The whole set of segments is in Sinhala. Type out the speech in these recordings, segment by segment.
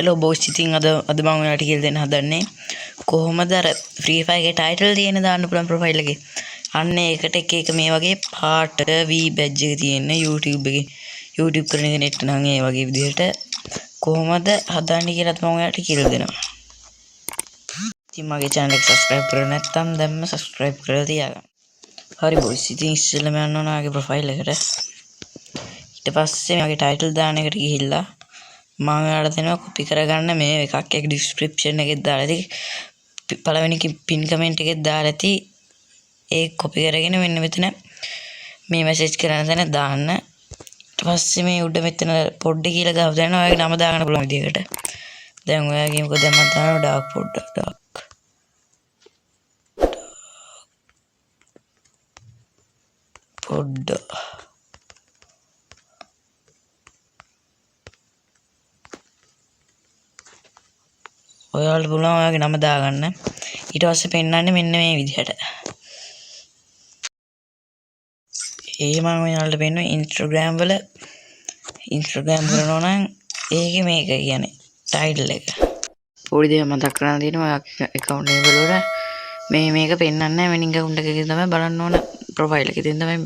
hello boys ඉතින් අද මම ඔයාලට කියලා දෙන්න හදන්නේ කොහොමද අර Free Fire එකේ title තියෙන දාන්න පුළුවන් profile එකේ අන්න ඒකට එක මේ වගේ පාට V badge එක තියෙන YouTube කරන කෙනෙක්ට නම් ඒ වගේ විදිහට කොහොමද හදන්නේ කියලා මම ඔයාලට කියලා දෙනවා. ඉතින් මගේ channel එක subscribe කරලා නැත්නම් දැන්ම subscribe කරලා තියාගන්න. හරි boys ඉතින් ඉස්සෙල්ලාම යන්න ඕන ආගේ profile එකට. ඊට පස්සේ මගේ title දාන එකට ගිහිල්ලා මම ඔයාලට දෙනවා copy කරගන්න මේ එකක් ඒක description එකේ දාලා ඇති පළවෙනි pin comment එකේ දාලා ඇති ඒ copy කරගෙන මෙන්න මෙතන මේ message කරන තැන දාන්න. ඊට පස්සේ මේ උඩ මෙතන පොඩ් කියලා ගාව දානවා ඔයාගේ නම දාගන්න පුළුවන් විදිහකට. දැන් ඔයාගේ මොකද දැන් මම දානවා dark පොඩ් ඔයාලට පුළුවන් ඔයාගේ නම දාගන්න. ඊට පස්සේ පෙන්නන්නේ මෙන්න මේ විදිහට. මම ඔයාලට පෙන්නුවේ Instagram කරනවා නම් ඒකේ මේක කියන්නේ title එක. පොඩි දෙයක් මතක් කරන්න තියෙනවා ඔයාගේ account name වල මේක පෙන්වන්නේ නැහැ. වෙනින් account එකකින් තමයි බලන්න ඕන profile එකේ. ඉතින් තමයි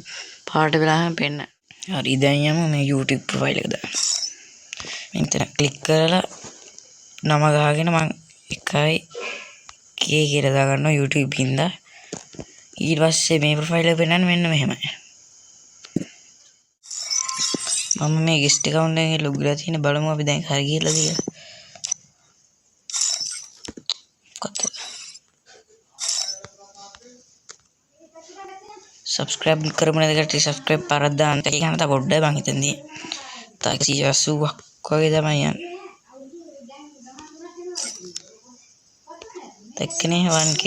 පාට වෙලාම පෙන්න. හරි දැන් යමු මේ YouTube profile එක දාන්න. මෙතන click කරලා නම ගහගෙන මම 1K කියලා දාගන්නවා YouTube හින්දා. ඊට පස්සේ මේ ප්‍රොෆයිල් එක පෙන්නන්නේ මෙන්න මෙහෙමයි. මම මේ guest account එකේ log වෙලා තියෙන බලමු අපි දැන් හරි ගියලාද කියලා. subscribe කරමු නේද කට්ටිය subscribe පාරක් දාන්න. ඒක යන තා පොඩ්ඩයි මං හිතන්නේ. තා 180ක් වගේ තමයි යන්නේ. දැක්කනේ 1K.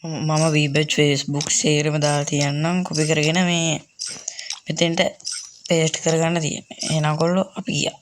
මම V-badge Facebook සේරම දාලා තියන්නම් copy කරගෙන මේ මෙතෙන්ට paste කරගන්න තියෙන්නේ. එහෙනම් කොල්ලෝ අපි ගියා.